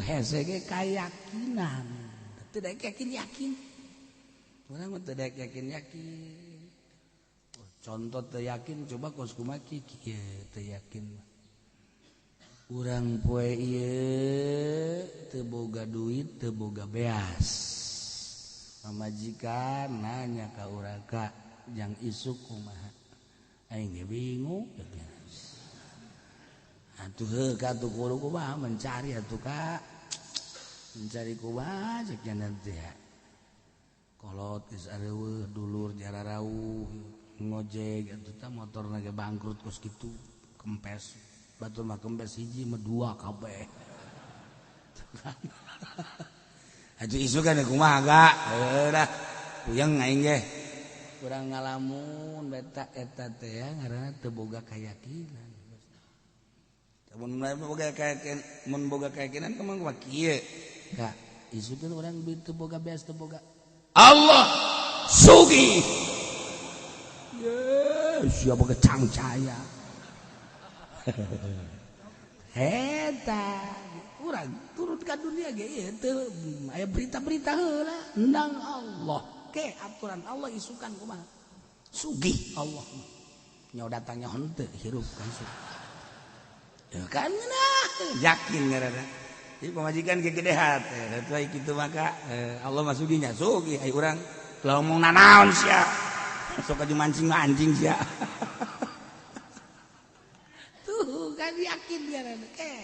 hese ge kayakinan. Teu daek yakin. Urang mah teu daek yakin. Contoh teu yakin coba kos kumaha kieu teu yakin. Urang poe ieu teu boga duit, teu boga beas. Pamajikan nanya ka urang, "Kak, jang isuk kumaha?" Aing ge bingung. Atuh heuh ka atuh kudu kumaha mencari atuh Kak. Mencari kumaha cek jantan teh ya. Kolot geus areueuh dulur jararauh ngojek atuh teh motorna ge bangkrut kos kitu kempes. Batur mah kempes hiji mah dua kabeh. Atuh isukan kumaha Kak? Heuh dah. Puyeng aing ge. Kurang ngalamun beta eta teh ya ngaranna teu boga kayakinan. Mun boga keyakinan kemang kumaha kieu. Kak, isukeun urang teu boga beas teu boga. Allah sugih. Siapa kecang caya. Eta urang turun ka dunia ge ieu teu aya berita-berita heula endang Allah. Ke aturan Allah isukan kumaha? Sugih Allah. Nya datangnya henteu hirup kan sugih. Ya kan nah, yakin ngaranna. Jadi pamajikan ge gede hate, atuh ai kitu maka Allah mah sugihnya sugih ai urang lamun ngomongna naon sia. Sok aju mancing-mancing sia. Tuh kan yakin ngaranna ke.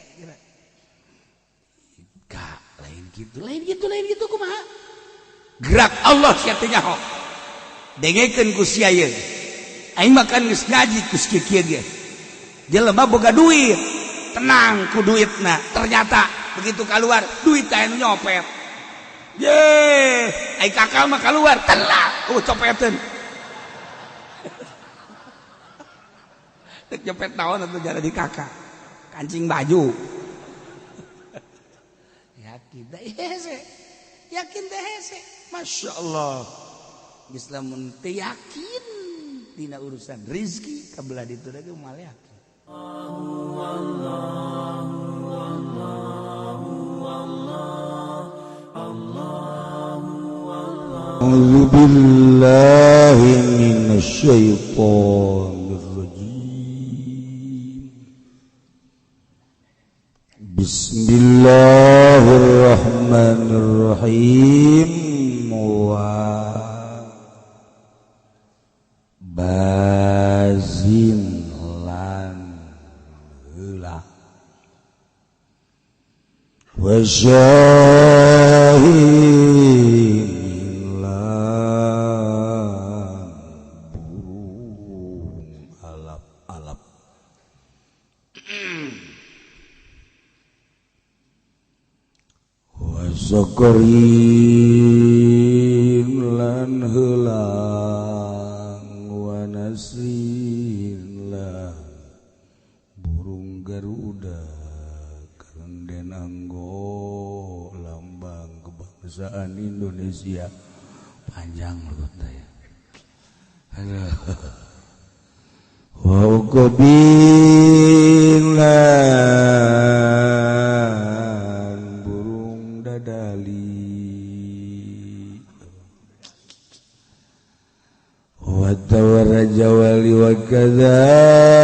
Ka lain gitu kumaha? Gerak Allah sia teh nyaho. Dengekeun ku sia ieu. Aing mah kan geus ngaji ku kieu ge. Jelema boga duit. Tenang ku duitna, ternyata begitu keluar duit teh nyopet. Ye, ai kakal mah keluar telah copeteun. Tek nyopet naon atuh jara di kakak. Kancing baju. Yakin teh hese. Yakin teh hese. Masyaallah. Geus lamun teu yakin dina urusan rezeki kabelah ditu teh moal yakin. A'udzu billahi minasyaitonir rajim. Bismillahirrahmanirrahim. Bazin wasyahidin lan burung alap-alap wasaqarin lan heulang wa nasrin lan burung garuda dan anggo lambang kebangsaan Indonesia panjang menurut saya. Wa uqbilan burung dadali wa tawaraja wali wa kadzal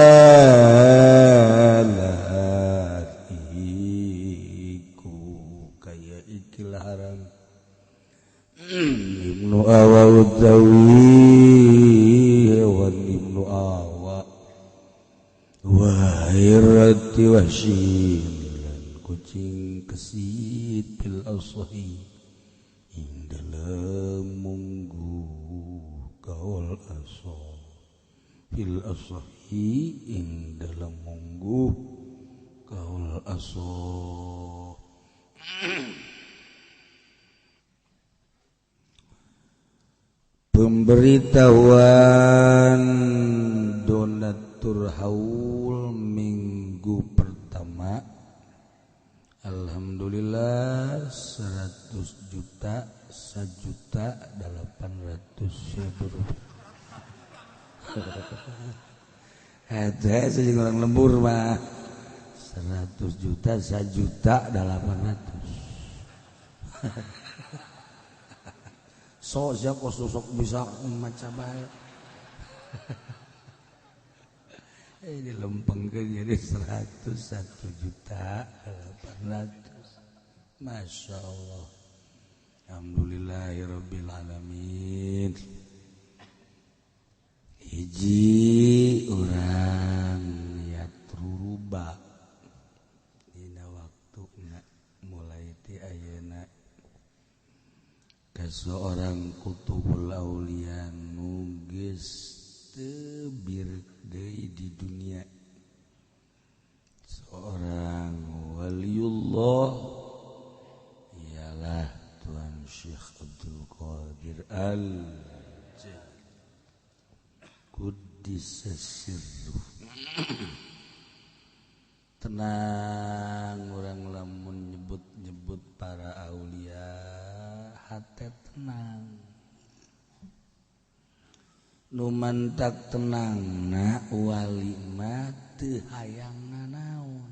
Ibnu Awa utawi hewan Ibnu Awa wahirati wasyin lan kucing kesit bil asahi ing dalem munggu kaul asa bil asahi ing dalem munggu kaul asa. Pemberitahuan donatur haul minggu pertama. Alhamdulillah 100 juta 1.800.000 rupiah. Ada sih orang lembur mah 100 juta 1.800.000. Sosok bisa maca bae. Dilempengkeun jadi 101.800.000. Masya Allah. Alhamdulillahirabbil alamin. Hiji urang niat ruruba dina waktuna mulai ti ayeuna ka seorang kutubul aulia nu geus teu bir deui di dunia, seorang waliullah ialah Tuan Syekh Abdul Qadir Al-Jailani Quddisa sirruh. Tenang orang lamun nyebut-nyebut para aulia hate tenang. Nu mantak tenangna wali mah teu hayang nganaon.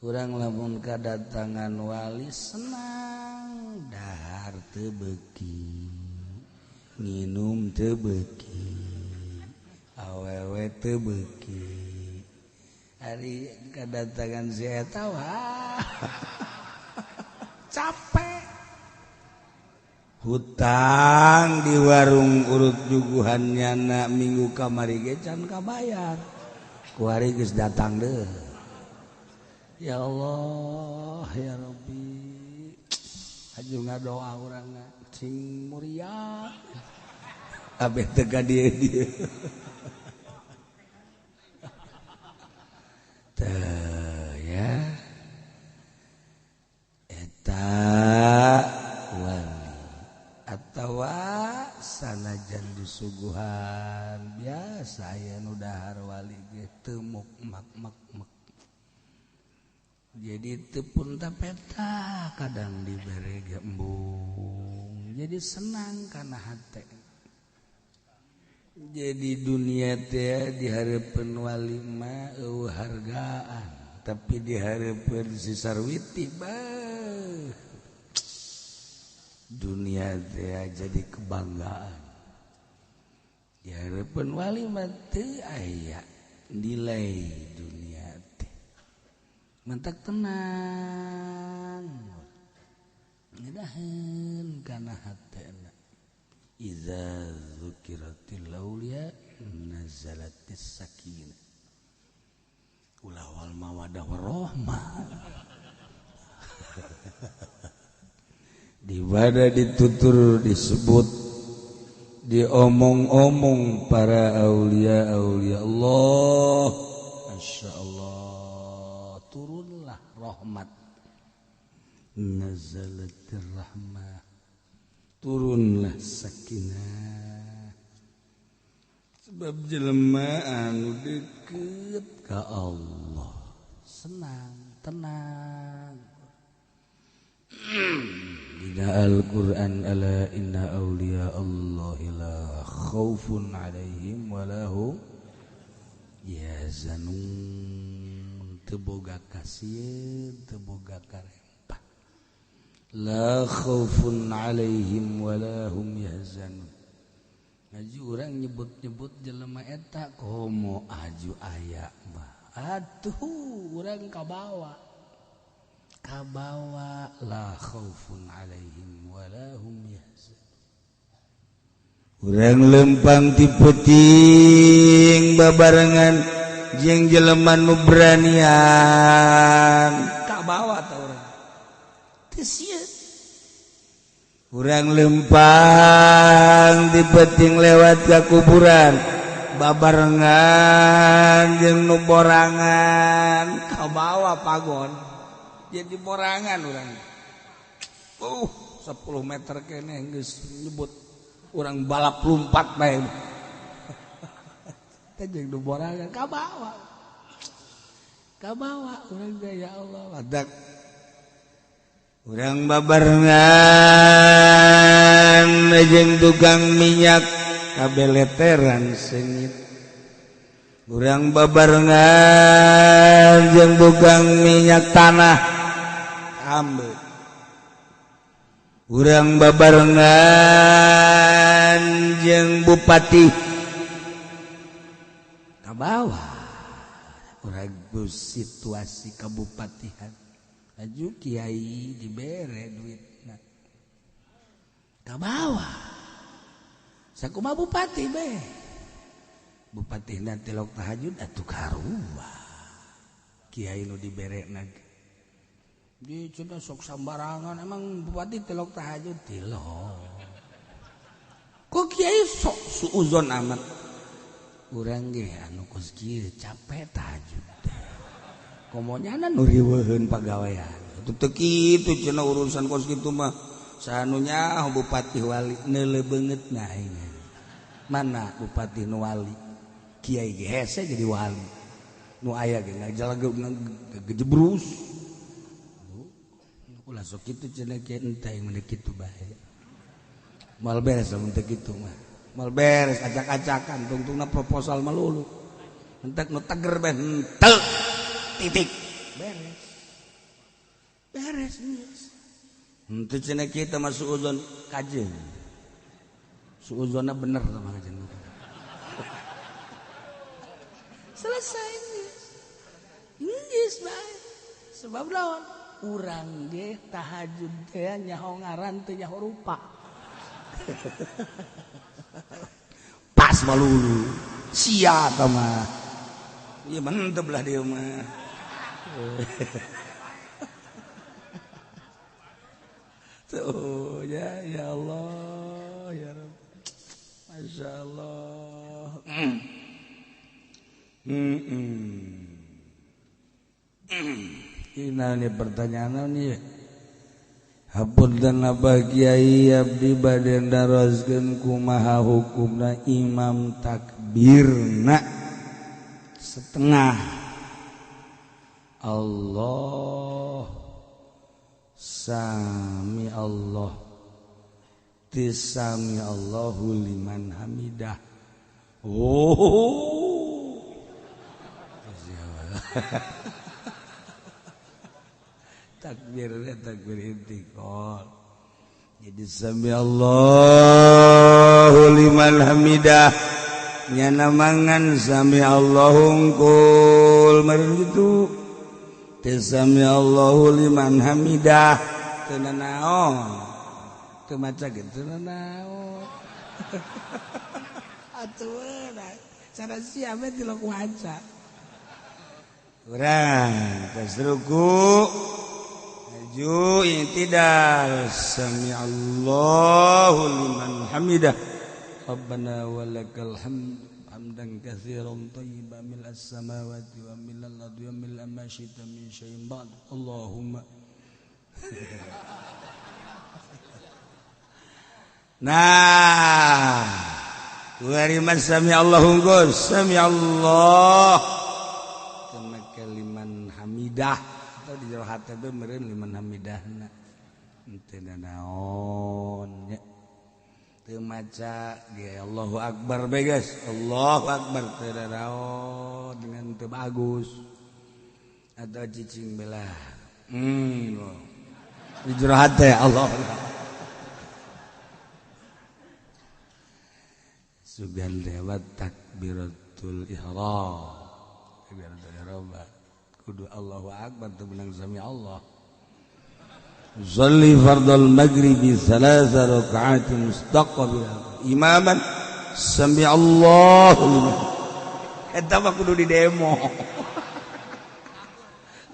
Urang lamun kadatangan wali senang, dahar teu beuki, nginum teu beuki, awewe teu beuki. Ari kadatangan si eta wah capek. Hutang di warung urut juguhannya na minggu kamari ge can kabayar. Kuari geus datang deh. Ya Allah, ya Rabbi. Aju ngadoa urang sing muria. Abeh teu ka dieu. Teu ya. Eta wali atawa sanajan disuguhan biasa aya nu dahar wali ge teu mak jadi teu pun tapeta kadang dibere ge embung jadi senang kana hate. Jadi dunia teh dihareupeun wali mah eueuh hargaan tapi dihareupeun si sarwiti bah dunia teh jadi kebanggaan. Dihareupeun wali mah teu aya nilai dunia teh. Mantak tenang. Ngedaheun kana hatena. Iza dzukiratil auliya nazalatis sakinah. Ulah wal mawadah warahmah. Di mana ditutur disebut diomong-omong para aulia-aulia Allah, Masya Allah, turunlah rahmat, nazalatir rahmah, turunlah sakinah, sebab jelema anu deket ka Allah senang tenang. Dina Al-Quran ala inna awliya Allahi la khawfun alaihim walahum yahzanun. Teu boga kasieun teu boga karempa. La khawfun alaihim walahum yahzanun. Ngaji urang nyebut-nyebut jelema eta komo aju aya mah. Atuh urang kabawa la khaufun alaihim wala hum yahzanun. Urang lempang ti peuting babarengan jeung jelema nu beranian kabawa ta urang teu sieun. Urang lempang ti peuting lewat ka kuburan babarengan jeung nu borangan kabawa pagon jadi borangan urang. 10 meter kene geus nyebut urang balap lompat bae. Teh jeung nu borangan kabawa. Kabawa urang teh ya Allah wadak. Urang babarengan jeung tukang minyak kabeleteran sengit. Urang babarengan jeung tukang minyak tanah ambe urang babarengan jeung bupati ka bawah ragu situasi kabupatihan aju kiai dibere duitna ka bawah sakumaha bupati be bupati nanti lok tahajud atuh karua kiai nu diberena di cenah sok sambarangan emang bupati telok tahajud tilok kok kiai sok suuzon amat urang ge anu kos kieu capek tahajud komonyana nu riweuheun pagawean atuh teu kitu cenah urusan kos kitu mah sanunya bupati wali neuleuh beungeutna aing mana bupati nu wali kiai ge hese jadi wali nu aya ge ngajalag gejebrus ulah sok kitu cenah kiai entah yang mendek kitu bae moal beres lamun teu kitu mah moal beres acak-acakan tungtungna proposal malulu entek nu teger ben henteu titik beres henteu cenah kieu teh masuk uzon kajeung suuzonna bener sama kajeung selesai geus bae sebab lawan urang ge tahajud teh nyaho ngaran teu nyaho rupa pas malulu sia eta mah ieu mantep lah dieu mah tuh ya Allah ya Rabb masyaallah ini pertanyaan nih Hapun dan abah kiai abdi bade ndaroskeun kumaha hukumna imam takbirna setengah Allah sami Allah tisami Allahu liman hamidah takbirnya takbir intikal jadi sami Allahu liman hamidah nyana mangan sami Allahu hungkul meureun kitu teu sami Allahu liman hamidah teu nanaon teu maca ge teu nanaon atuh cara sia we ti lok waca urang tos ruku maju i'tidal sami Allahu liman hamidah rabbana walakal hamd hamdan katsiran thayyiban mil'as samawati wa mil'al ardi wa mil'a ma syi'ta min syai'in ba'd Allahumma nah wariman sami Allahu ngos sami Allah kana kaliman hamidah atau di jero hate be meureun liman hamidahna teu naon nya teu maca ge Allahu akbar be geus Allahu akbar teu naon dengan teu bagus atau cicing belah di jero hate Allah sugan lewat takbiratul ihram takbiratul ihram kudu Allahu akbar teu menang sami Allah Zalli fardal maghribi 3 raka'at mustaqbil imaman sami Allahu liman eta mah kudu di demo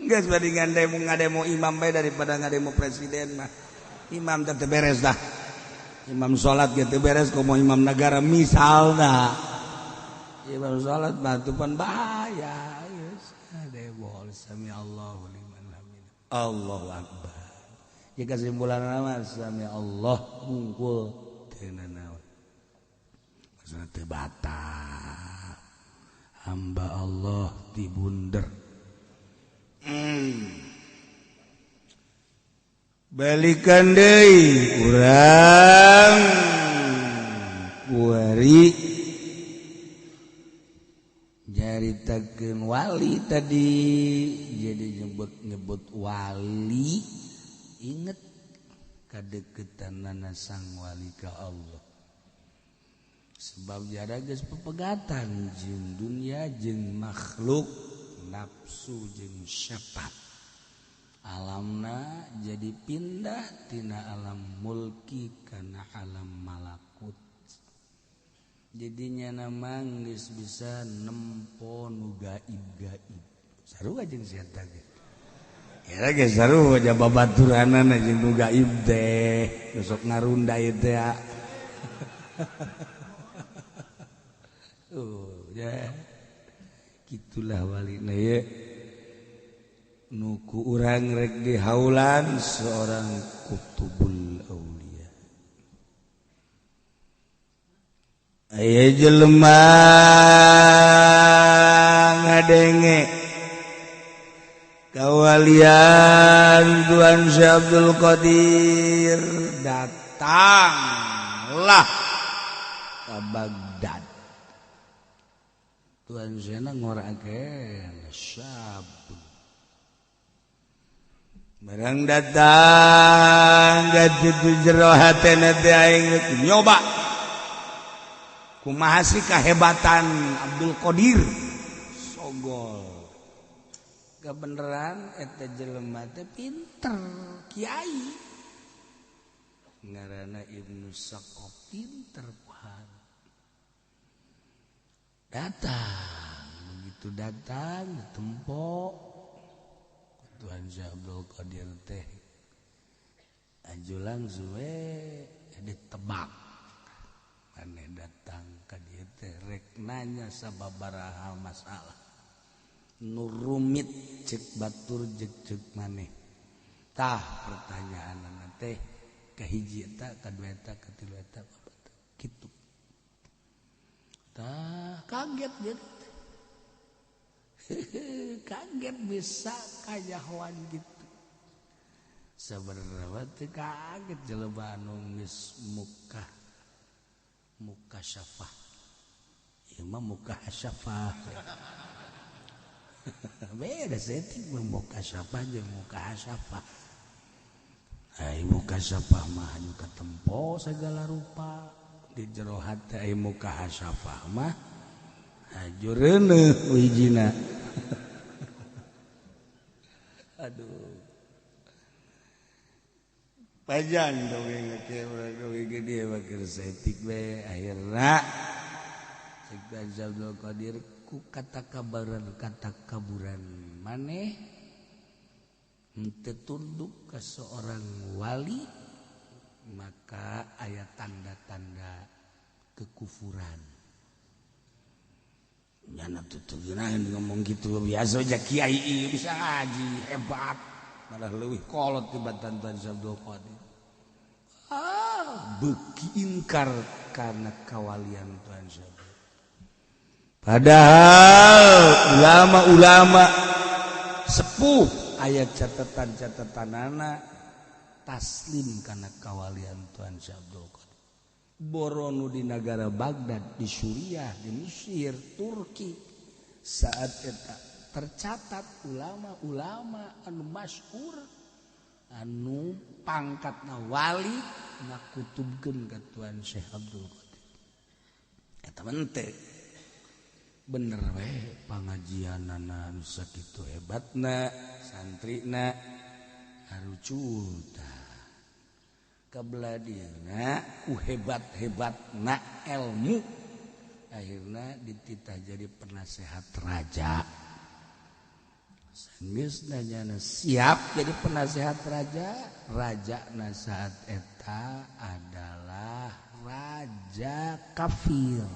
geus bari ngademo imam bae daripada ngademo presiden mah imam teh beres dah imam salat ge teu beres komo imam negara misalna imam salat mah teu pan bahaya geus demo sami Allahu liman hamidah Allahu akbar ye kesimpulanna mah sami Allah hungkul teu nanaon maksudna teu batal hamba Allah dibunder balikan deui urang kuari nyaritakeun wali tadi jadi nyebut wali inget kadeketanana sang wali ka Allah. Sebab jara geus pepegatan jeung dunia jeung makhluk, nafsu jeung syaitan. Alamna jadi pindah tina alam mulki kana alam malakut. Jadinya namang geus bisa nempo nu gaib-gaib. Sarua jeung sia teh. Ya geus sarua aja babaturanana jeung nu gaib teh. Sok ngarunda ieu teh. Ya. Gitulah walina ye. Nuku urang rek dihaulan seorang kutubul aulia. Aya jelema ngadenge kawalian Tuan Syekh Abdul Qadir, datanglah ke Baghdad. Tuan Syekh ngorakeun syab. Barang datang gatuh jero hatena teh aing nyoba. Kumaha sih kahebatan Abdul Qadir? Sogol. Kebeneran eta jelema teh pinter, kiai. Ngaranna Ibnu Saqaf, pinter pohan. Datang, begitu datang ditempo Tuhan Syekh Abdul Qadir teh ajulang suwe ditebak. Maneh datang ka dieu teh rek nanya sababaraha masalah. Nu rumit cek batur jeung maneh. Tah pertanyaanna teh kahiji eta, kadua eta, katilu eta, kitu. Tah kaget dia. Kaget bisa kajahoan gitu. Sabarna teh kaget jelema anu geus muka syafah. Ieu mah muka syafah. Beda setting muka syafah jeung muka syafah. Ai muka syafah mah anu katempo sagala rupa. Di jero hate aya muka syafah mah hajureuneuh hijina. Aduh. Panjang dongeng gede bakal setik we akhirna Syekh Abdul Qadir ku kata kaburan maneh henteu tunduk ka seorang wali maka aya tanda-tanda kekufuran. Nyana tutugeuna ngomong gitu biasa aja kiai bisa ngaji hebat malah leuwih kolot tibatan Tuan Syekh Abdul Qadir. Beuki ingkar karena kawalian Tuan Syekh. Padahal ulama-ulama sepuh aya catatan-catatanana taslim karena kawalian Tuan Syekh Abdul Qadir. Boronu di negara Baghdad, di Suriah, di Mesir, Turki. Saat eta tercatat ulama-ulama anu masyhur anu pangkatna wali ngakutubkeun ka Tuan Syekh Abdul Qadir. Eta mente bener we pangajianana anu sakitu hebatna, santrina harucuta. Kabladina ku hebat-hebatna ilmu akhirna dititah jadi penasehat raja. Geus nanyana siap jadi penasehat raja. Rajana saat eta adalah raja kafir.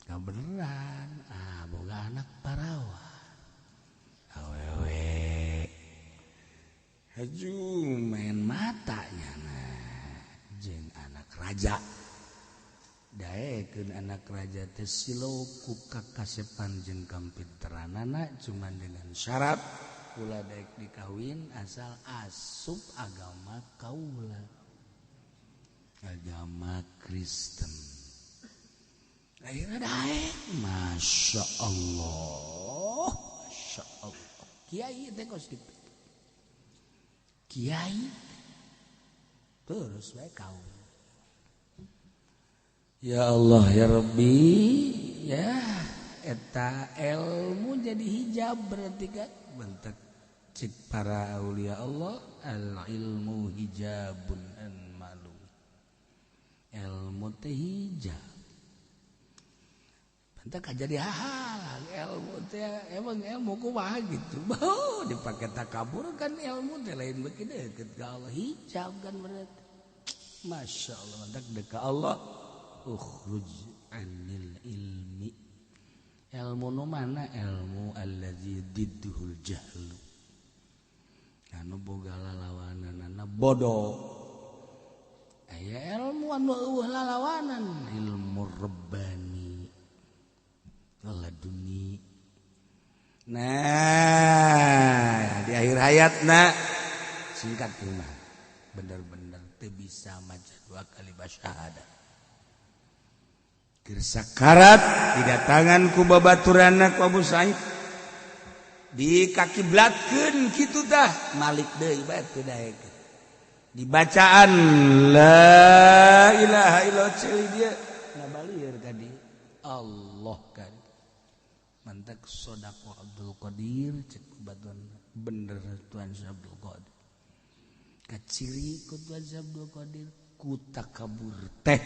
Kabeneran boga anak parawan. Awewe haju main matanya jeung anak raja. Daekeun anak raja teh silau ku kakasepan jeung kampinteranana cuman dengan syarat ulah daek dikawin asal asup agama kaula. Agama Kristen. Akhirnya daek, Masya Allah. Kiai teh kos gitu. Kiai terus bae kaum. Ya Allah ya Rabbi ya eta ilmu jadi hijab berarti kan bentek cik para aulia Allah al ilmu hijabun an malu ilmu teh hijab bentek jadi hal ilmu teh emang ilmu kumaha gitu dipakai takabur kan ilmu teh lain beuki deukeut ka Allah hijab kan berarti Masya Allah bentek dekat Allah ukhruj anil ilmi ilmu nu mana ilmu allazi didduhul jahlu anu boga lalawananna bodoh aya ilmu anu eueuh lalawanan ilmu rabbani laduni nah di akhir hayatna singkat mah bener-bener teu bisa maca 2 kali syahadat Sakarat didatangan ku babaturanna ku Abu Sa'id dikakiblatkeun kitu tah malik deui bae teu daek dibacaan la ilaha illallah ceuli dia ngabalieur ka dieu Allah kan mantak sodaqah Abdul Qadir cek batuan bener Tuan Abdul Qadir kaciri ku Tuan Abdul Qadir ku takabur teh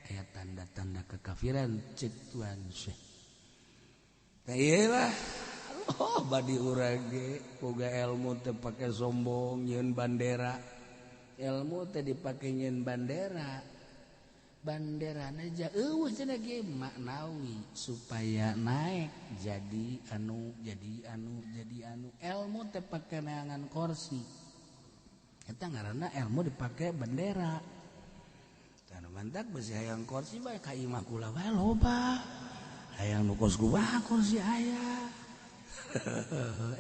aya tanda-tanda kekafiran cek Tuan Syekh. Tah ieu lah badi urang ge boga ilmu teh pake sombong nyieun bandera. Ilmu teh dipake nyieun bandera. Banderana ja eueuh cenah ge maknawi supaya naik jadi anu. Ilmu teh pake neangan kursi. Eta ngaranna ilmu dipake bandera. Mantak besi hayang kursi bae ka imah kula bae loba. Hayang nu kos gua kursi aya.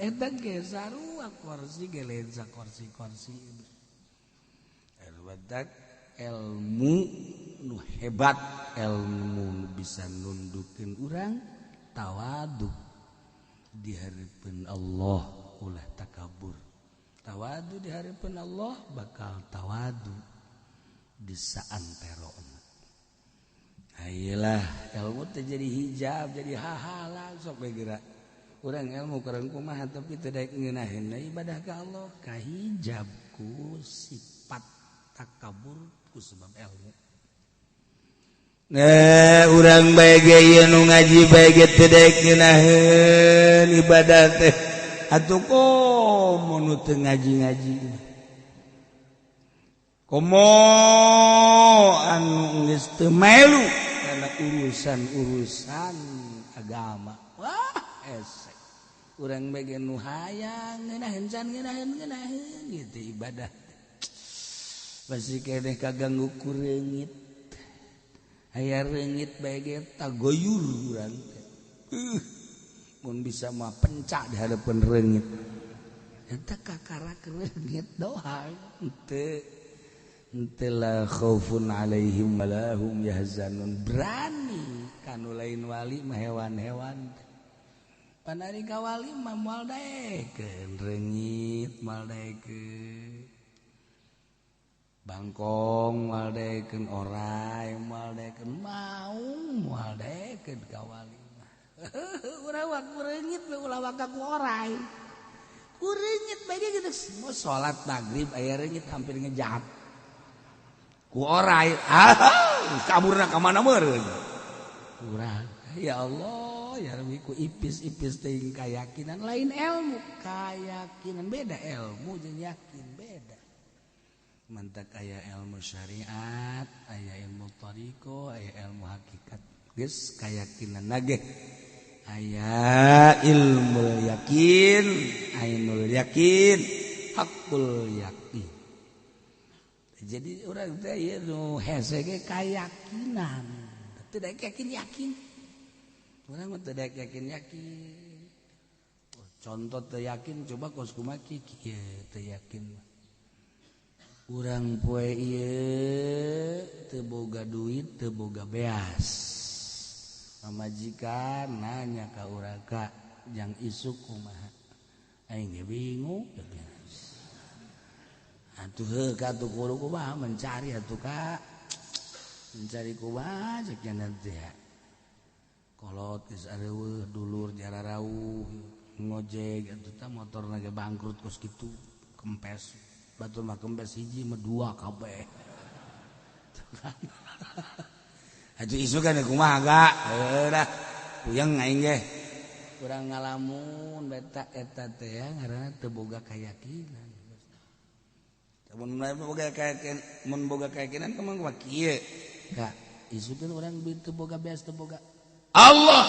Eta ge sarua kursi ge lain sa kursi-kursi. Mantak ilmu nu hebat, ilmu nu bisa nundukeun urang tawadu di hareupeun Allah ulah takabur. Tawadu di hareupeun Allah bakal tawadu di saantero. Ayolah ilmu teh jadi hijab jadi hahalan sok bae geura. Urang ilmu kurang kumaha tapi teu daek ngeunaheun ibadah ka Allah ka hijab ku sifat takabur ku sebab ilmu. Nah urang bae ge ieu nu ngaji bae ge teu daek ngeunaheun ibadah teh atuh komo nu teu ngaji-ngaji. Komo anu geus teu melu kana urusan agama. Wah, esek. Urang bage nu hayang ngeunaheun gitu ibadah. Pasti keneh kaganggu ku reungit. Aya reungit bage tagoyur urang teh. Mun bisa mah pencak di hadapan reungit. Eta kakarak reungit doang teu la khaufun alaihim walahum yahzanun berani kanu lain wali mah hewan-hewan panari ka wali mah moal daekeun reungit moal daekeun bangkong moal daekeun orai moal daekeun maung moal daekeun ka wali mah urang waktu reungit ulah waka ku orai ku reungit bae kitu mau salat maghrib aya reungit hampir ngejat ku orai kaburna ka mana meureun urang ya Allah ya Rabbi ku ipis-ipis teuing kayakinan lain ilmu kayakinan beda ilmu jeung yakin beda mantak aya ilmu syariat aya ilmu thariqah aya ilmu hakikat geus kayakinan nage aya ilmu yakin ainul yakin hakul yakin. Jadi orang teh ieu nu hese ge kayakinan. Teu daek yakin. Urang mah teu daek yakin. Contoh teu yakin coba kos kumaha kieu teu yakin. Urang poe ieu teu boga duit, teu boga beas. Pamajikan nanya ka urang ka jang isuk kumaha. Aing ge bingung. atuh ka tuh kudu kumaha mencari atuh ka mencari kumaha cek nanti ya kolot geus areueuh dulur jara rawuh ngojek atuh tah motorna ge bangkrut kos kitu kempes batur mah kempes hiji mah dua kabeh atuh isu kan kumaha ga dah puyeng aing ge urang ngalamun beta eta teh ya ngaranna teu boga kayakinan mun boga keyakinan kemang kumaha kieu ka isu teh urang teu boga beas teu boga Allah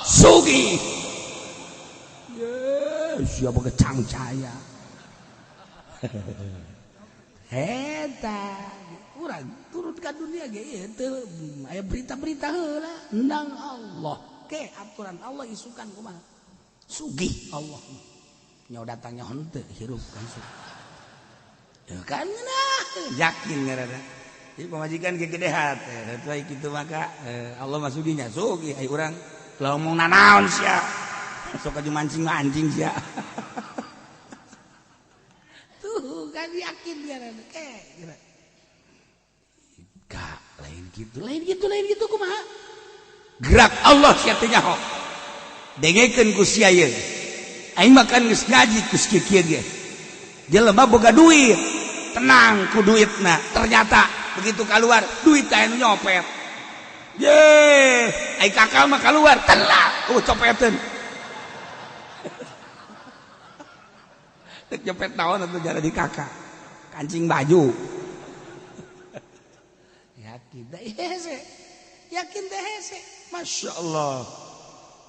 sugi siapa kecang caya eta urang turun ka dunia ge teu aya berita-berita heula nang Allah ke aturan Allah isukan kumaha sugih Allah nyaho datang nyaho henteu hirup kan sugih ya kan nah yakin ngaranna ieu pamajikan ge gede hate teh kitu maka Allah mah sugihnya sugih ai urang lamun ngomong nanaon sia sok aja mancing-mancing sia tuh kan yakin ngaranna ke ka lain gitu kumaha gerak Allah sia teh nyaho dengekeun ku sia ieu aing mah kan geus ngaji ku kieu ge jelema boga duit tenang ku duitna ternyata begitu keluar duit teh anu nyopet ye ai kakal mah keluar telah copeteun tek nyopet naon atuh jara di kakak kancing baju yakin teh hese yakin teh hese masyaallah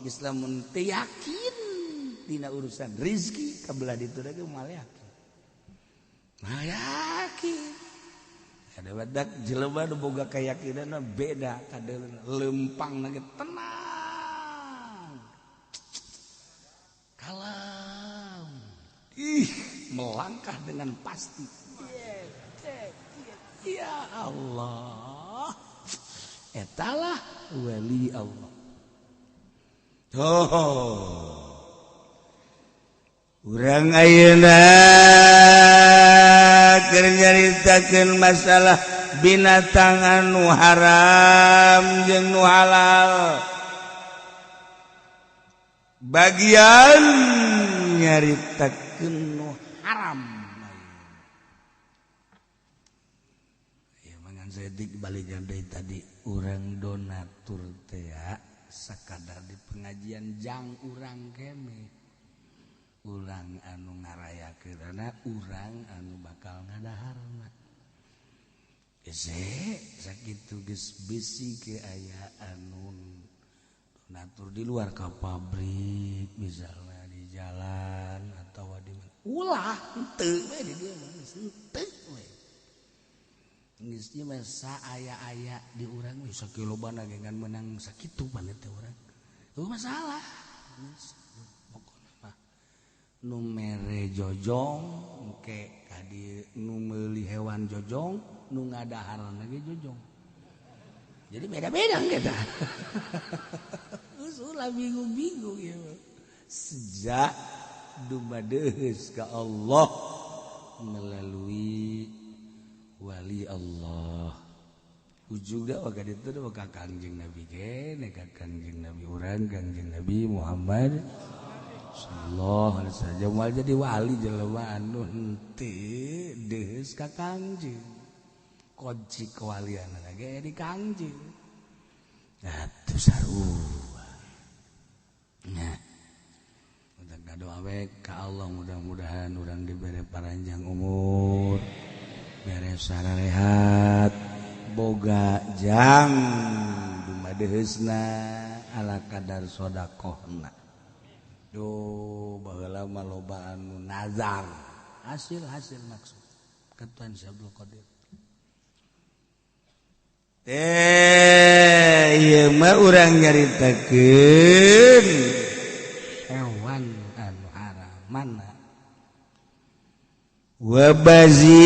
geus lamun teu yakin dina urusan rezeki kabelah ditu teh moal yakin nah yakin ada badak jelema nu boga kayakinanna beda kadeulna lempangna ge tenang kalem melangkah dengan pasti ya Allah etalah wali Allah urang ayeuna keur nyaritakeun masalah binatang anu haram jeung nu halal bagian nyaritakeun nu haram ya mangan saeutik balikan deui tadi urang donatur teh ya sakadar di pengajian jang urang keneh urang anu ngarayakeunna urang anu bakal ngadaharna geus sakitu geus bisi ke aya anu donatur di luar ka pabrik misalnya di jalan atau di ulah henteu we di dieu mah henteu we geus ieu mah saaya-aya di urang we sakilobana gengan menang sakitu panet teh urang teu masalah nu mere jojong engke kadi nu meuli hewan jojong nu ngadaharna ge jojong jadi beda-beda engke tah ulah bingung-bingung ya sejak dumadeus ka Allah melalui wali Allah ujugna ka ditu ka Kangjeng Nabi kene ka Kangjeng Nabi urang Kangjeng Nabi Muhammad sallallahu alaihi wasallam moal jadi wali jelema anu henteu deus ka Kangjeng kunci kewalianna ge di Kangjeng atuh sarua nah udah doa we ka Allah mudah-mudahan urang dibere paranjang umur beres sararehat boga jang dumadeusna ala kadar sedekahna do baheula mah loba anu nazar hasil maksud ketuan Syabul Qadir ieu mah urang nyaritakeun hewan anu haram mana wabazin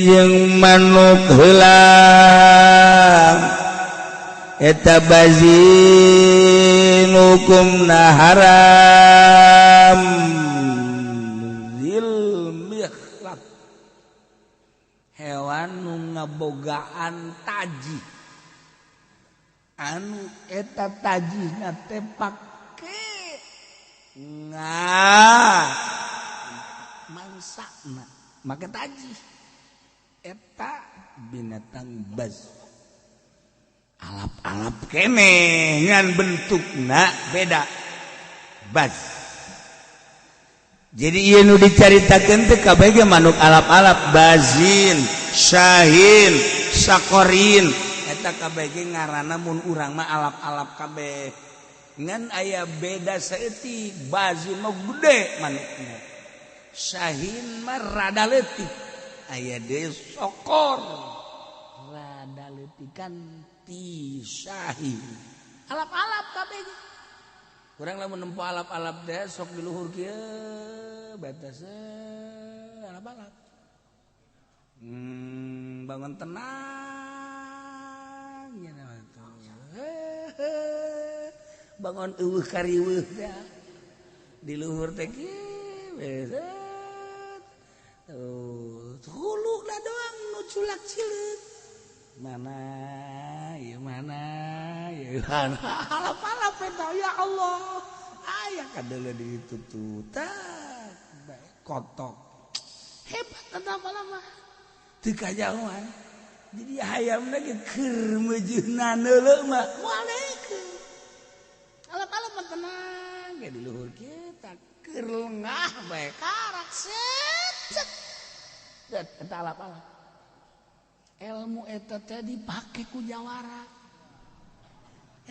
jeung manuk heulang eta bazin hukumna haram zilmih lah hewan nu ngabogaan taji anu eta tajina teh pake mangsana make taji eta binatang baz alap-alap kene ngan bentukna beda baz jadi ieu nu dicaritakeun teh kabeh ge manuk alap-alap bazin syahin sakorin eta kabeh ge ngaranna mun urang mah alap-alap kabeh ngan aya beda saeutik bazin mah gede manukna syahin mah rada leutik aya deui sokor rada leutikan ti syahin alap-alap kabeh urang lamun nempo alap-alap teh sok di luhur kieu batas alap-alap bangun tenang nya bangun eueuh kariweuh teh di luhur teh kieu huluk lah doang nu culak cileuk mana ya alap-alap eta ya Allah aya kadele di tututan kotok hebat eta alap mah teu kajauhan jadi hayamna ge keur meujeuhna neuleuh mah waalaikum alap-alap mah tenang ge di luhur kita keur lengah bae karak set eta alap-alap ilmu eta teh dipake ku jawara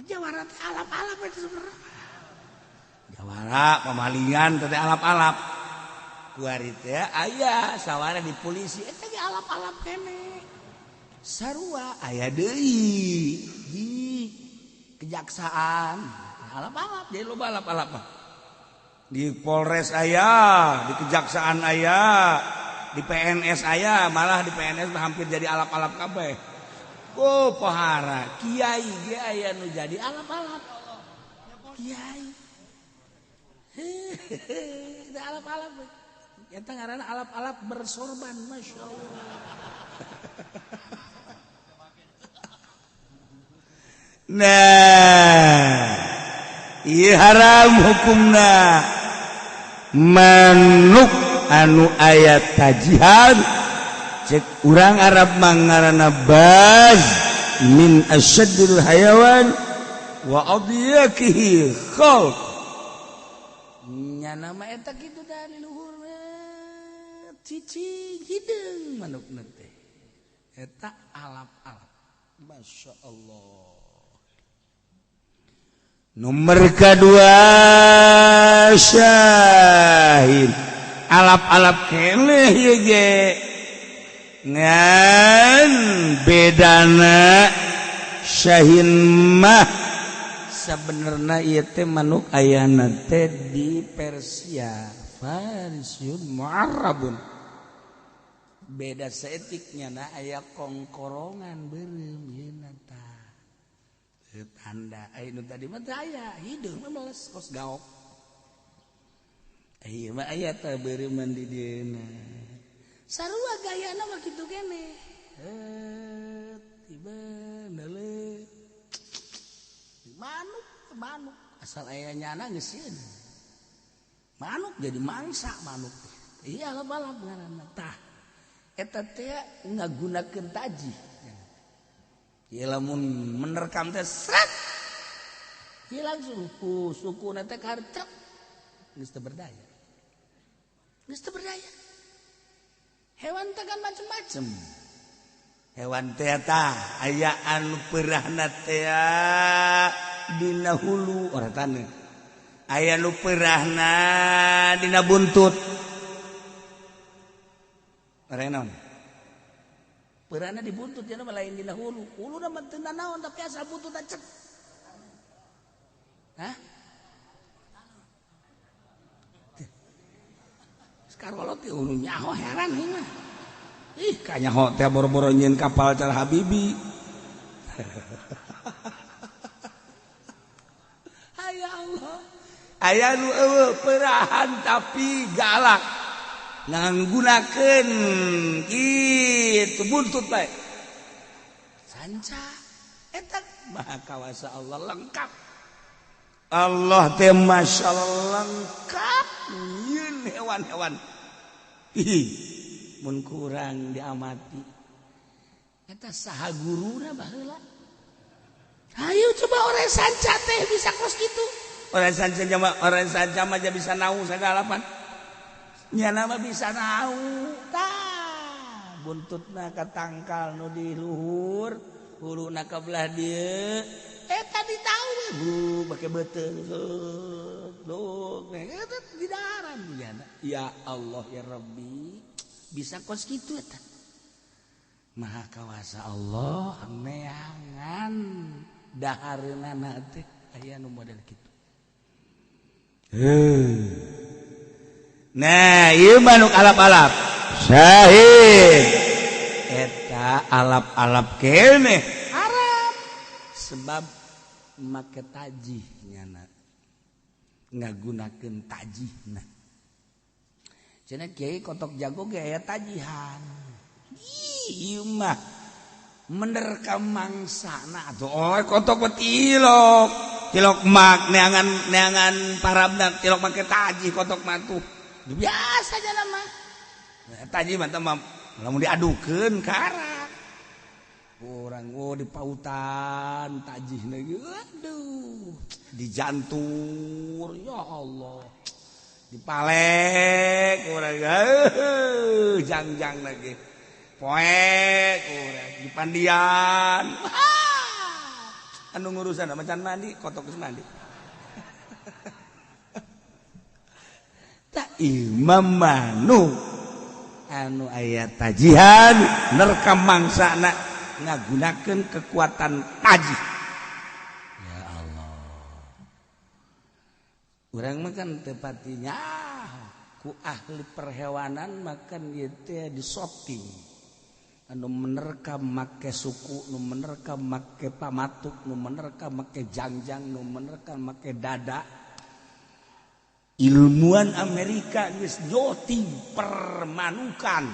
jawara teh alap-alap eta sebenarnya jawara pamalingan teh alap-alap kuari teh aya sawara di polisi eta ge alap-alap kene sarua aya deui di kejaksaan alap-alap jadi loba alap-alap mah di Polres aya di kejaksaan aya di PNS aya malah di PNS hampir jadi alap-alap kabeh. Oh pohara kiai ge aya nu jadi alap-alap. Kiai. Hehehe alap-alap. Eta ngaranna alap-alap bersorban masyaallah. Nah, ieu haram hukumna manuk anu ayat tajihan cek urang Arab mangarana baz min asyaddil hayawan wa adyakihi khalq nya nama eta kitu dari luhur cicing hideung manukna teh eta alap-alap masyaallah. Nomor kedua syahin alap-alap keneh ieu ge ngan bedana syahin mah sabenerna ieu teh manuk ayana teh di Persia Farisyun Mu'arrabun beda saeutiknya na aya kongkorongan beureum yeuna tah tanda anu tadi mah teh aya hideung mah meles kos gaok ieu mah aya teh beureuman di dieuna sarua gayana mah kitu keneh tiba neuleuh manuk asal aya nyana geus sieun manuk jadi mangsa manuk iya alap-alap ngaranna tah eta teh ngagunakeun taji ya lamun menerkam teh sret hilang suku teh karcep geus teu berdaya hewan teh kan macem-macem hewan teh tah aya anu peurahna teh dina hulu ora tane aya nu peurahna dina buntut ora naon peurahna di buntut nya mah lain dina hulu huluna mah teu naon tapi asal buntut acek hah sekarang teh hulu nyaho heran ieu mah ih kanyaho teh boro-boro nyeun kapal cara Habibi aya Allah aya nu eueuh peurahan tapi galak nganggunakeun kitu buntut bae sanca eta maha kawasa Allah lengkap Allah teh masyaallah lengkap nyeun hewan-hewan mun kurang diamati eta saha guruna baheula ayo coba orang sanca teh bisa kos kitu orang sanca mah bisa naung sagala pan nya nama bisa naung tah buntutna katangkal nu di luhur huluna ka belah dieu eta ditahu bake beuteung log eta di daharan diana ya Allah ya Rabbi bisa kos kitu eta maha kawasa Allah neangan dahareunana teh aya nu model kitu nah ieu manuk alap-alap syahid eta alap-alap keneh haram sebab make tajih nyana ngagunakeun tajihna cenah kiai kotok jago ge aya tajihan ieu mah menerkam mangsana atuh kotok tilok mak neangan parabna tilok make tajih kotok mah tuh biasa jalan mah tajih mah lamun diadukeun karak orang di pautan tajihna aduh dijantur ya Allah dipalek urang jangjang lagi poek urang dipandian anu ngurusan macan mandi kotok geus mandi tak imam manu anu aya tajihan nerekam mangsana ngagunakeun kekuatan tajih ya Allah urang mah kan teu patinya ku ahli perhewanan makan ieu teh disoting anu menerkam make suku nu menerkam make pamatuk nu menerkam make jangjang nu menerkam make dada ilmuwan Amerika geus joting permanukan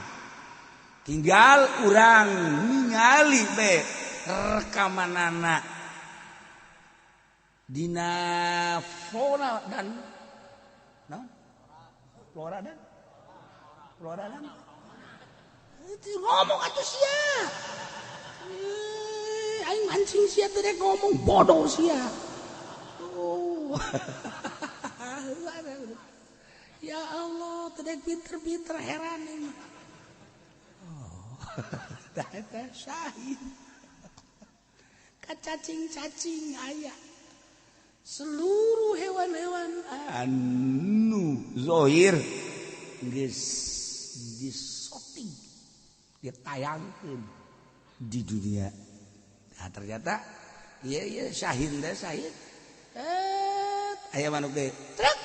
tinggal urang ningali be rekamanana dina flora dan flora dan itu ngomong atuh sia aing mancing sia teh rek ngomong bodoh sia ya Allah teh pinter-pinter heran ini eta syahid kacacing-cacing aya seluruh hewan-hewan anu zohir geus disoting ditayangkeun di dunia nah ternyata iya syahid teh syahid aya manuk teh trek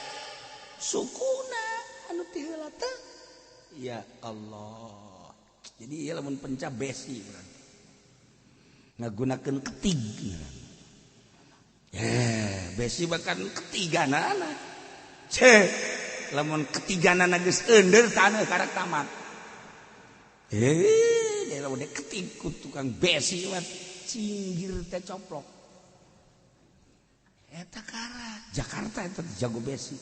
sukuna anu ti heula teh ya Allah jadi ieu lamun penca besi berarti ngagunakeun ketig besi bahkan ketigana lamun ketigana geus eundeur taneuh karek tamat dia lamun ketig ku tukang besi mah cinggir teh coplok eta kara Jakarta eta jago besi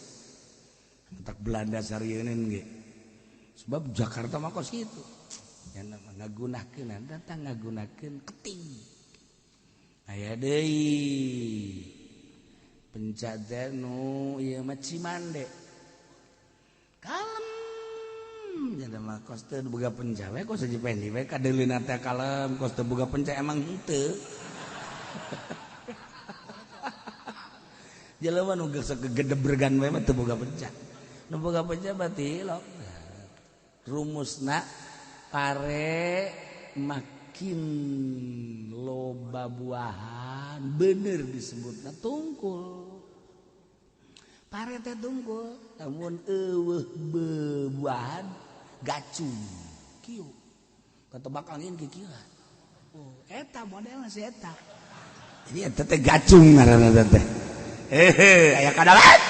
entak Belanda sarieun ge sebab Jakarta mah kos kitu nya ngagunakeun datang ngagunakeun keting aya deui pencade nu ieu mah Cimande kalem nya mah kos teu boga penca we kos saja pendi we kadeulina teh kalem kos teu boga penca emang henteu jelema nu geus kegedebregan we mah teu boga penca nu boga penca berarti lo rumusna pare makin loba buahan bener disebutna tungkul pare teh tungkul lamun eueuh buahan gacung kieu katebak angin ki kieu eta modelna si eta jadi eta teh gacung ngaranna teh aya kadalat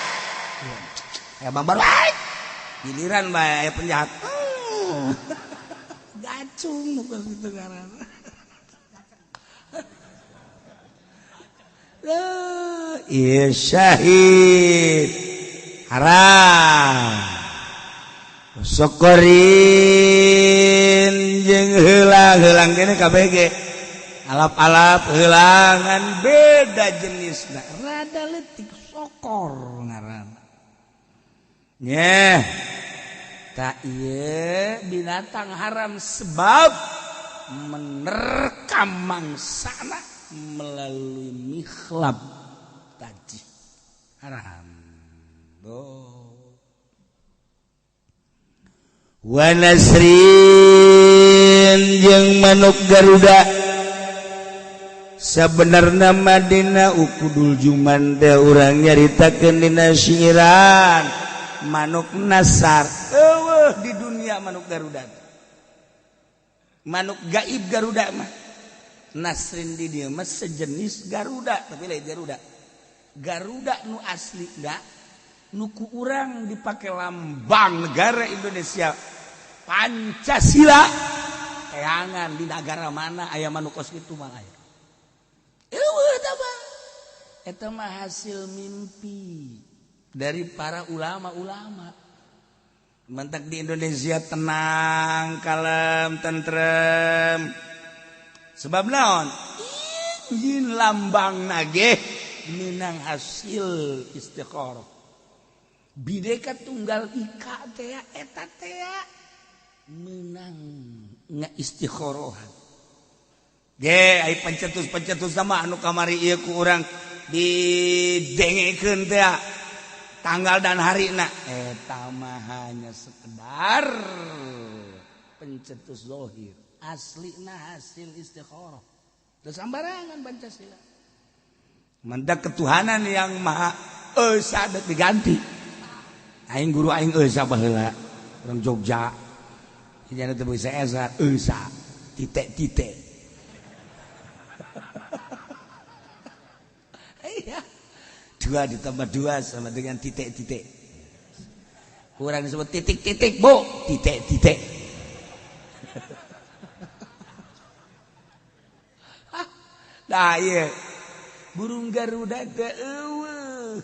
aya babar wae giliran bae aya penjahat gacung itu ngaranna. Ieu syahid haram. Sokorin jeung heulang-heulang kene kabeh ge alap-alap heulangan beda jenisna. Rada leutik sokor ngaranna. Nyeh. Ta ieu binatang haram sebab menerkam mangsana melalui mikhlab tadi haram. Wa nasrin jeung manuk Garuda sabenarna Madinah ukudul juman teh urang nyaritakeun dina syiran manuk nasar eueuh di dunia manuk Garuda manuk gaib Garuda mah nasrin di dieu mah sejenis Garuda tapi lain Garuda nu asli da nu ku urang dipake lambang negara Indonesia Pancasila teangan di negara mana aya manuk kos kitu mah aya eueuh tah mah eta mah hasil mimpi dari para ulama-ulama. Mentak di Indonesia tenang, kalem, tentrem. Sebab naon? Injin lambang nage minang hasil istiqoroh. Bideka tunggal ika teh eta teh menang ngaistiqorohan. Ge ai pencetus sama anu kamari ieu ku urang didengekeun teh tanggal dan hari nak eta mah hanya sekedar pencetus zahir aslina hasil istikharah terus sambarangan Pancasila mendak ketuhanan yang maha esa diganti aing guru aing esa baheula orang Jogja nya teh bisa esa titik iya 2 ditambah 2 sama dengan titik-titik. Kurang disebut titik-titik, Bu. Titik-titik. Nah, iya. Burung Garuda teh eueuh.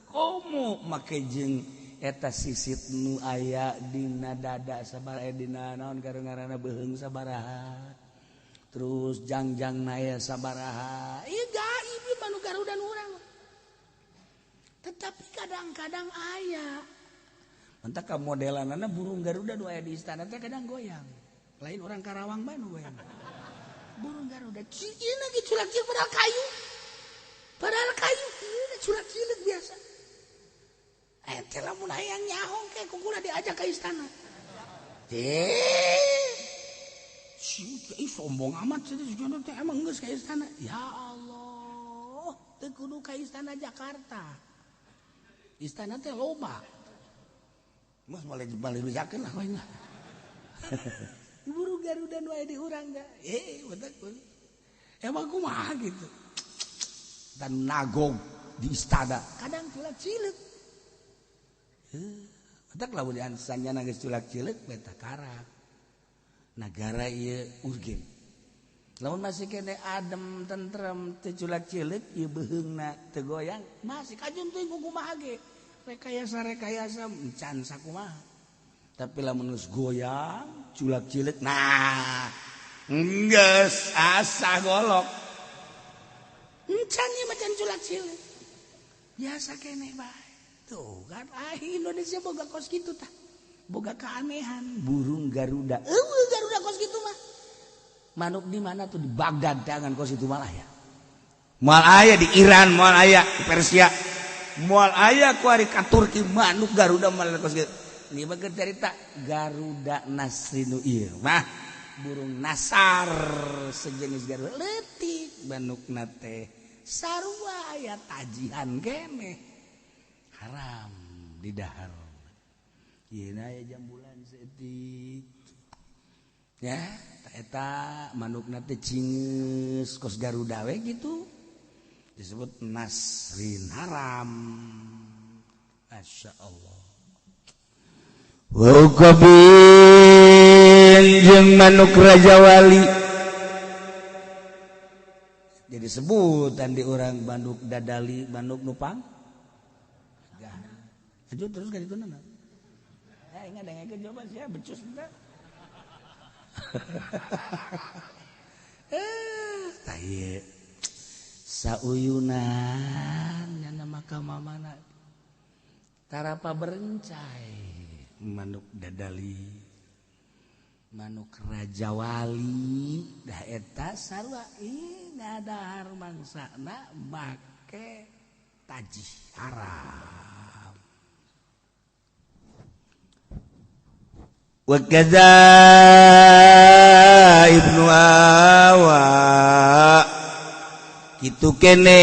Komo make jeung eta sisit nu aya dina dada sabaraha dina naon ngaranna beheung sabaraha. Terus jangjangna aya sabaraha. Ieu gaib ieu manu Garuda nu urang. Tetapi kadang-kadang ayah entah ka modelanana burung Garuda nu aya di istana teh kadang goyang lain orang Karawang mah nu goyang burung Garuda ieu ge culak cilik padahal kayu ieu culak cilik biasa teh lamun hayang nyahong ke kukula diajak ka istana sombong amat sih teh emang geus ka istana ya Allah teu kudu ka istana Jakarta istana teh loba. Mas malah bejakeun lah we. Burung Garuda nu aya di urang da. Betul. Emang kumaha gitu. Dan nagong di istana kadang culak-cileuk. Betul lamun ansanya geus culak-cileuk beta karak. Negara ieu urgen. Lamun masih kene adem tentrem teu culak-cileuk ieu beheungna teu goyang masih kajun teuing kumaha ge rekayasa encan sakumaha tapi lamun geus goyang culak-cileuk nah geus asa golok encan ieu macan culak-cileuk biasa kene bae tuh kan Indonesia boga kos kitu tah boga keanehan burung Garuda Garuda kos kitu mah manuk di mana tuh di Baghdad jangan kos itu malah ya. Moal aya di Iran, moal aya di Persia. Moal aya ku ari ka Turki manuk Garuda malah kos kitu. Ini mah cerita Garuda Nasrinu ieu mah burung nasar sejenis Garuda leutik manukna teh sarua aya tajihan kene. Haram didahar. Ieu aya jambulan seetik. Ya eta manukna teh cingeus kos Garuda we gitu disebut nasrin haram Masya Allah wa jeung manuk Raja Wali jadi sebutan di orang manuk dadali manuk nupang lanjut terus kan itu nana ingat dengan coba sih becus enggak taye sauyunan nyana maka mamana tarapa berencai manuk dadali manuk Raja Wali dah eta sarua ngadahar mangsana make tajih haram wa kadza Ibnu Awa kitu kene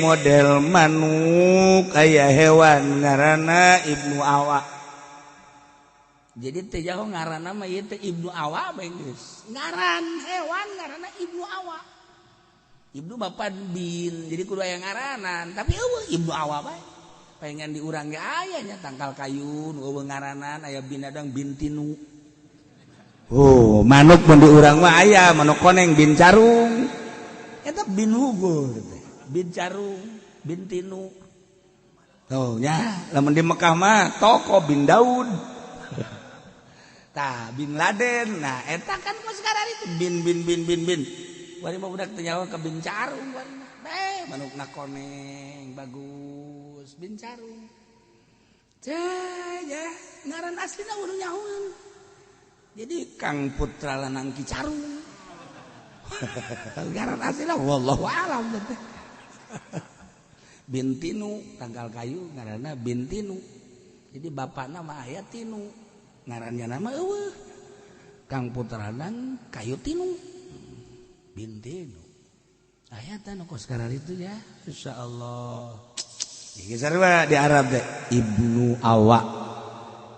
model manuk aya hewan ngaranna Ibnu Awa. Jadi teh jauh ngaranna mah ieu teh Ibnu Awa bae geus. Ngaran hewan ngaranna Ibnu Awa. Ibnu bapak bin, jadi kudu aya ngaranan, tapi eueuh Ibnu Awa bae. Pengen di urang ge aya nya tangkal kayu nu eueuh ngaranan aya binadang bintinu. Oh, manuk mun di urang mah aya manuk koneng bin carung. Eta bin hugul teh. Bin carung, bintinu. Tuh nya, lamun di Mekah mah toko bin Daud. Tah bin Laden, nah eta kan mah sekarang itu bin. Wari mah budak teu nyawa ke bin carung wari mah. Manukna koneng bagus, bin carung. Ya, ngaran aslina udah nyahuan. Jadi Kang Putra Lanang Ki Carung. Ngaran aslina wallahu alam teh. Bintinu tanggal kayu ngaranna Bintinu. Jadi bapakna mah aya Tinu. Ngarannya nama eueuh Kang Putranan kayu tinu bintinu ayatan nu kos karar itu ya insyaallah ieu sarua di Arab teh Ibnu Awa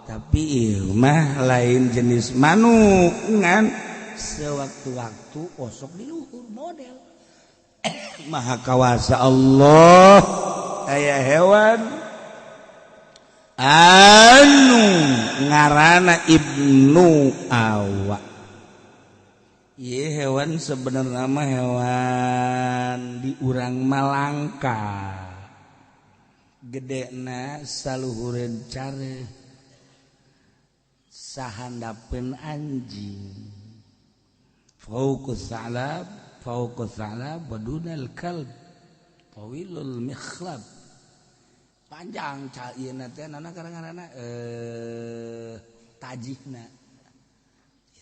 tapi ieu mah lain jenis manuk ngan sewaktu-waktu osok di luhur model maha kawasa Allah aya hewan anu ngarana Ibnu Awa. Ieu hewan sebenarnya mah hewan di urang Malangka. Gedena saluhureun care sahandapeun anjing. Fauqus salab badunal kalb. Tawilul mikhlab. Panjang caieuna teh nana ngaranna tajihna.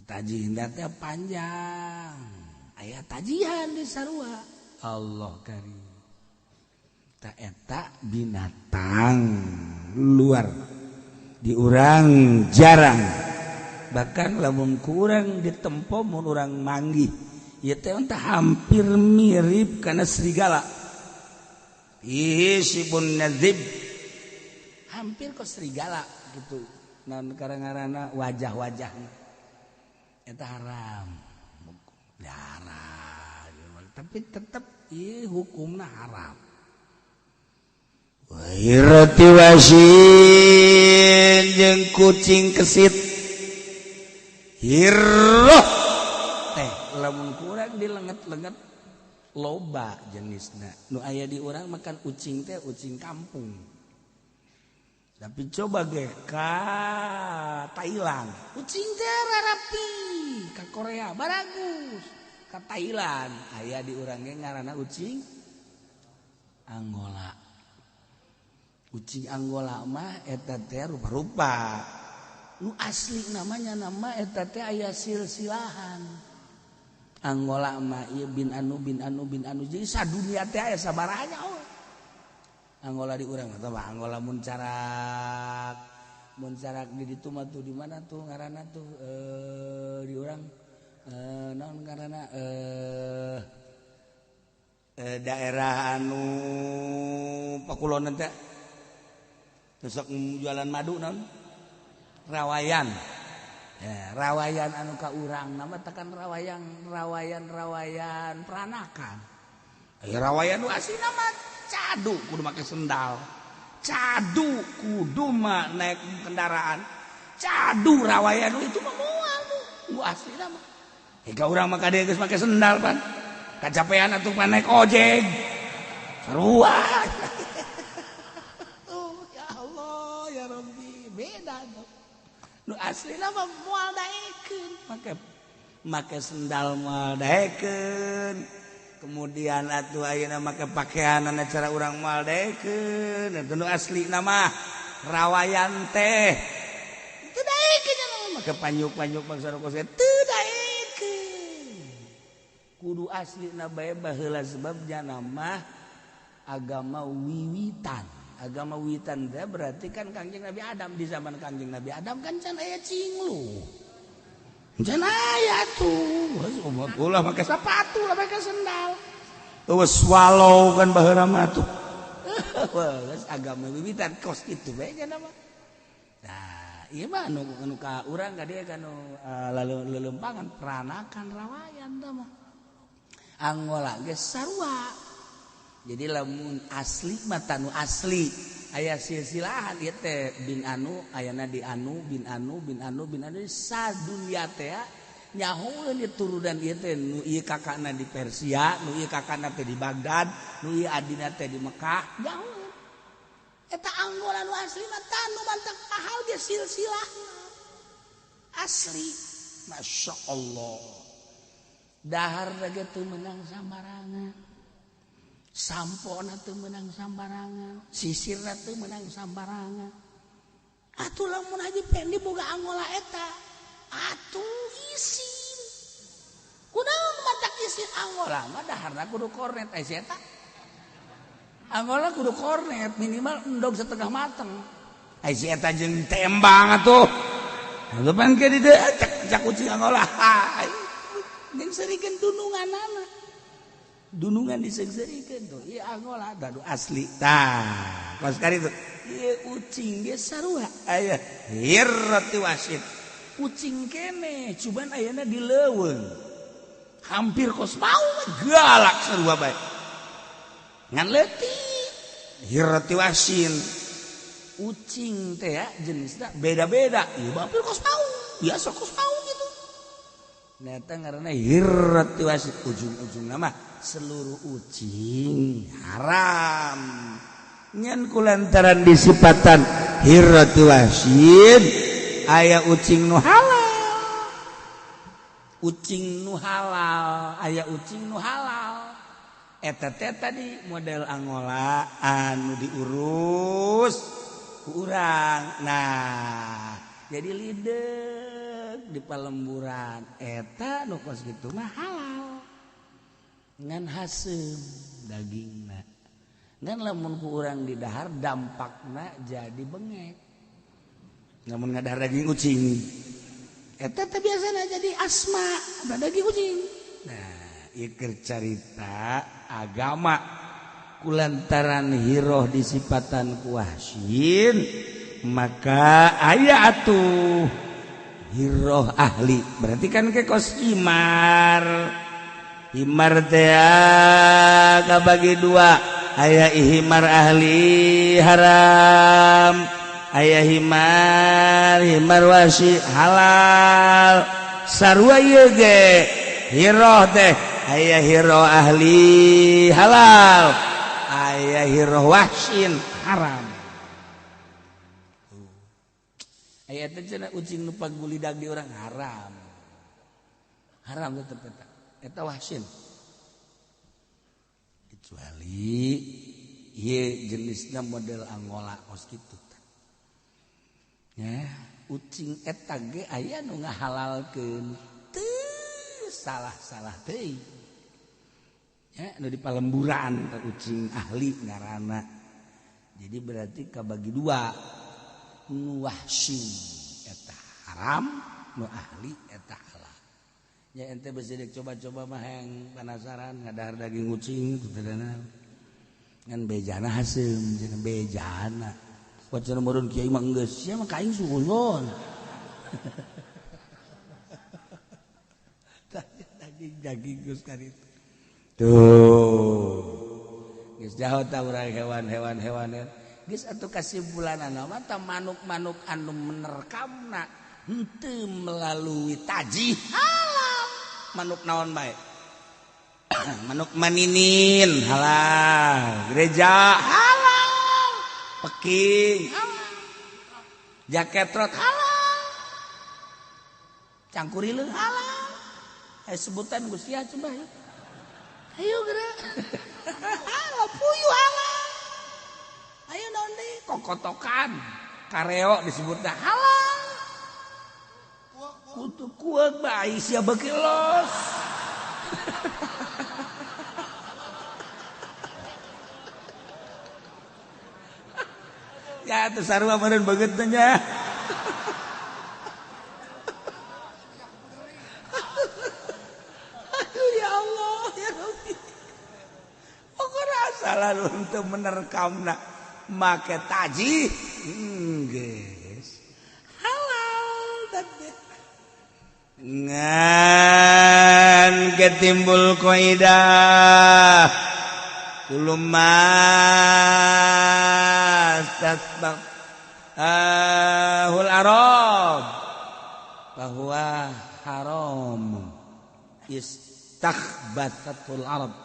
Tajihna teh panjang. Aya tajihan di sarua. Allah karim. Ta eta binatang luar di urang jarang. Bahkan lamun kurang ditempo mun urang manggih. Ieu teh hampir mirip kana serigala. Isibun nadzib hampir ke serigala gitu naon karang-karana wajah-wajahnya eta haram tapi tetap ieu hukumna haram wa irati wasin jeung kucing kesit hirroh teh lamun kurang dilenget-lenget loba jenisna nu aya di urang makan ucing teh ucing kampung tapi coba ge ka Thailand ucing teh rarapi ka Korea baragus ka Thailand aya di urang ge ngaranna ucing Angola mah eta teh rupa-rupa nu asli namanya nama eta teh aya silsilahan Angola mah ieu bin anu jadi sadunia teh aya sabaraha oh. Angola di urang eta mah Angola muncarak di ditu mah tuh di mana tuh ngaranna tuh di urang naon ngaranna daerah anu pakulonan teh sok jualan madu naon Rawayan. Ya, rawayan anu ka urang nama tekan rawayan peranakan. Rawayan nu asli nama cadu kudu make sendal. Cadu kudu mah naik kendaraan. Cadu rawayan itu mah asli nama. Ega urang maka dia geus make sendal pan. Kacapean atuh pan naik ojek. Sarua. Oh ya Allah ya Rabbi, beda tuh. Nu asli nama moal daekeun, make sendal moal daekeun. Kemudian atuh ayeuna make pakaianana cara urang moal daekeun. Eta nu asli nama rawayan teh. Teu daekeun nama make panyuk-panyuk bangsa rokos teu daekeun. Kudu aslina bae baheula sebabnya nama agama wiwitan. Agama wiwitan teh berarti kan Kangjeng Nabi Adam di zaman Kangjeng Nabi Adam kan can aya cinglu. Can aya tuh. Umat ulah make sepatu lah make sendal. Wes swallow kan baheula mah tuh. Wes agama wiwitan kos kitu bae nya mah. Nah, ieu mah anu ka urang ka dieu kan lalu lelempangan peranakan rawayan tah mah. Angola geus sarua. Jadi lamun asli mata nu asli aya silsilahan ieu teh bin anu ayana di anu bin anu bin anu bin anu sadunya teh nyahoeun ieu turunan ieu teh nu ieu kakana di Persia nu ieu kakana teh di Baghdad nu ieu adina teh di Mekah nyahoeun eta Angola nu asli mata nu mantap kahal ge silsilahna asli masyaallah dahar ge teu meunang sambarangan. Sampona teu meunang sambarangan, sisirna teu meunang sambarangan. Atuh lamun Haji Pendi boga Angola eta, atuh isin. Kunaon matak isin Angola mah daharna kudu kornet aya eta. Angola kudu kornet minimal endog setengah mateng. Aya eta jeung tembang atuh. Depan ke di dieu cak kucing Angola. Jeung serikeun dununganana. Dunungan disengserikan tuh, iya Angola dadu asli. Tah, pas kali itu, iya ucing dia sarua, ayah hirrati wasit, ucing kene, cuman ayana dileuweung, hampir kos mau galak sarua bae, ngan leutik, hirrati wasin, ucing teh ya jenisnya beda-beda, iya hampir kos mau, biasa kos mau gitu. Neta ngaranna hirrati wasit ujung-ujung nama seluruh ucing haram nyen kulantaran disipatan hirrati wasit aya ucing nu halal aya ucing nu halal eta teh tadi model Angola anu diurus ku urang nah jadi lideg di palemburan eta nu kos kitu mah halal ngan haseum dagingna ngan lamun ku urang di dahar dampakna jadi bengek lamun ngadahar daging ucing eta teh biasana jadi asma da daging ucing nah ieu keur carita agama kulantaran hiroh disipatan ku wahsin maka aya atuh hiroh ahli berarti kan ke kos himar teh kabagi dua aya himar ahli haram aya himar wasi halal sarua ieu ge hiroh teh aya hiroh ahli halal aya hiroh wasin haram aya teh cenah ucing nu pagulidag di urang haram tetep eta wahsin kecuali ieu jenisna model Angola kos kitu ya ucing eta ge aya nu ngahalalkeun teu salah teuing ya nu di palemburan ucing ahli ngaranna jadi berarti kabagi dua nu wahsin eta haram nu ahli eta halal ya ente besidik coba-coba mah yang penasaran ngadahar daging kucing itu tadana ngan bejana haseum cenah bejana wacana meureun kiai mah geus sia mah kaing suguyon daging geus karitu tuh geus jauh ta urang hewan geus atuh kasimpulanna mah tah manuk-manuk anu menerkamna henteu melalui taji halal. Manuk naon bae? Manuk maninin halal, gereja halal, peking halal, jaket rot halal, cangkurileung halal. Aya sebutan Gusti ya coba ya. Ayo geura. Halal puyuh halal. Ayo naon deui? Kokotokan, kareo disebutna halal. Kudu kuat bae sia beuki los. Ya teu sarua meureun beungeut teh nya. Aduh ya Allah ya Rabbi. Pokona salah untuk menerkamna make taji. Geus. Halal tadi. Ngan ketimbul qaidah kulumas tasbah hul arab bahwa haram istakhbasatul arab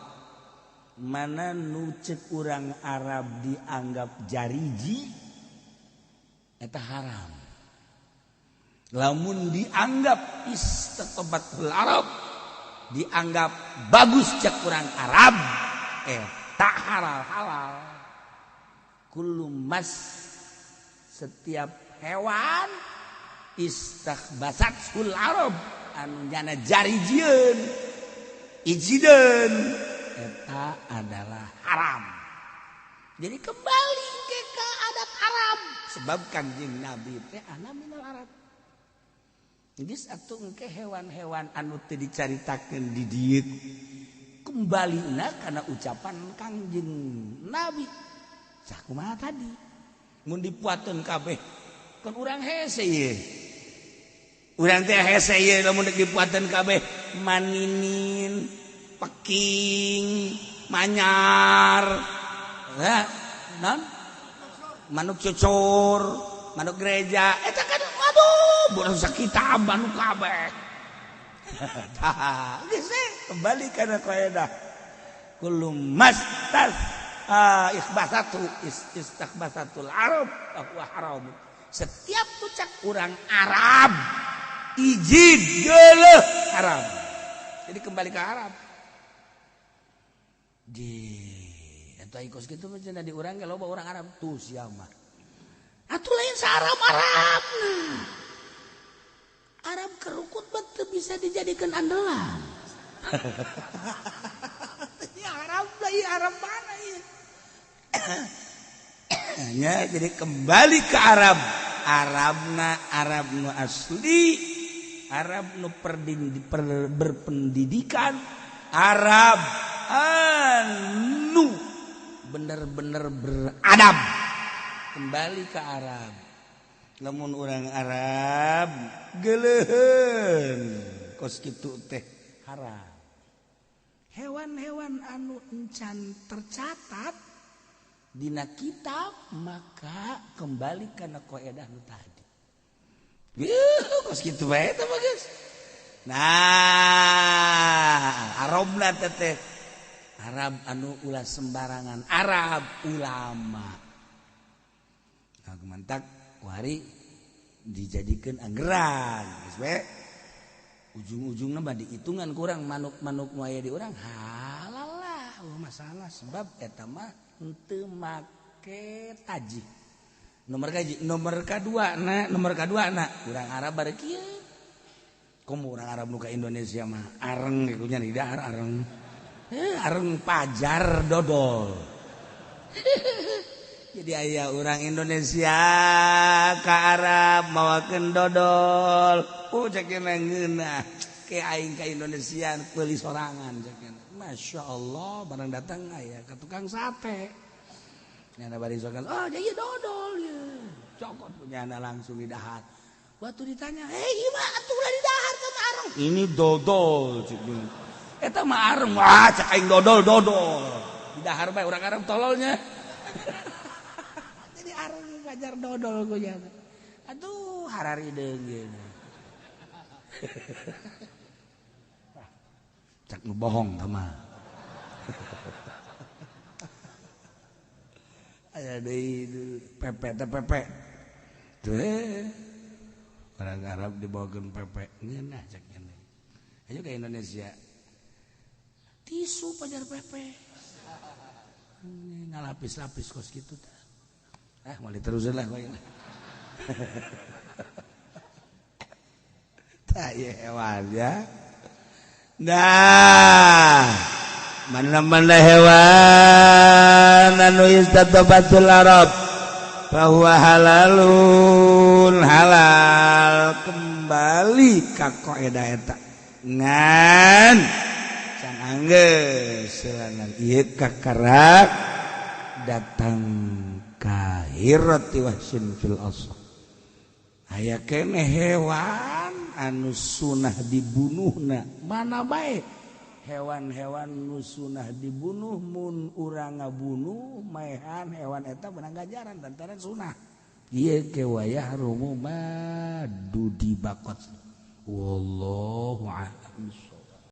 mana nu ceuk urang Arab dianggap jariji eta haram. Lamun dianggap istakhbasatul arab dianggap bagus ceuk urang Arab tak halal. Kullu mas setiap hewan istakhbasatul arab anu nyana jarijieun ijideun eta adalah haram. Jadi kembali ke adat Arab sebab Kanjeng Nabi teh ana minal Arab. Geus atuh engke hewan-hewan anu teu dicaritakeun di dieu kembalina karena ucapan Kangjeng Nabi. Cah kumaha tadi? Mun dipuateun kabeh kan urang hese ye. Urang teh hese ye lamun dipuateun kabeh maninin, peking, manyar. Non? Manuk cucur, manuk gereja. Eta kan aduh, budak sakitab manuk kabeh. Tah, geus kembali kana kaidah. Kullu mastas istakhbasatul arab bahwa haram. Setiap ucap urang Arab ijid geuleuh haram. Jadi kembali ke Arab. Di eta ikos kitu mah cenah di urang ge loba urang Arab tuh sia mah. Atuh lain sa-Arab-Arabna. Arab kerukut betul bisa dijadikan andalan. Ya Arab lah, ya Arab mana ya? Ya, jadi kembali ke Arab. Arab nu asli, Arab nu berpendidikan, Arab anu bener-bener beradab. Kembali ke Arab. Lamun orang Arab geleuheun kos kitu teh haram. Hewan-hewan anu encan tercatat dina kitab maka kembali kana kaidah nu tadi. Kos kitu bae eta mah geus. Nah, Arabna teh Arab anu ulah sembarangan, Arab ulama. Nah, gemantak kuari dijadikan anggeran geus we ujung-ujungna mah dihitungan kurang manuk-manuk nu aya di urang halal lah masalah sebab eta mah henteu make taji. Nomor kadua na urang Arab bari kieu komo urang Arab nu ka Indonesia mah areng ge nya di dahar areng areng pajar dodol. Jadi aya orang Indonesia ke Arab mawakeun dodol. Cek ngeunah ke aing ka Indonesia peuli sorangan cek. Masya Allah barang datang aya ka tukang sate. Nyana bari sorangan, "Oh, jadi dodol ya." Cokot punyana langsung di dahar. Waktu ditanya, "Ieu mah atuh ulah di dahar kan areng." Ini dodol cek. Eta mah areng, wah cek aing dodol. Di dahar bae urang Arab tololnya. Jadi areng ngajar dodol gue ya. Aduh harari deung. Cak nu bohong sama. Aya deui pepe teh pepe. Teu orang Arab dibawakeun pepe. Ngeunah cak ngene. Ayo ke Indonesia. Tisu pajar pepe. Ngalapis-lapis kos kitu teh. Mau diterusin lah kowe. Tak ya hewan ya. Nah, mana-mana hewan anu istatabatul Arab bahwa halalun halal kembali ka kaidah eta. Ngan can anggeus selanan ieu kakarak datang ka hirati wahsin fil asr. Aya keneh hewan anu sunah dibunuhna mana bae hewan-hewan nu sunah dibunuh mun urang ngabunuh maehan hewan eta beunang ganjaran lantaran sunah ieu ke wayah rumu madu dibakot wallahu a'lam.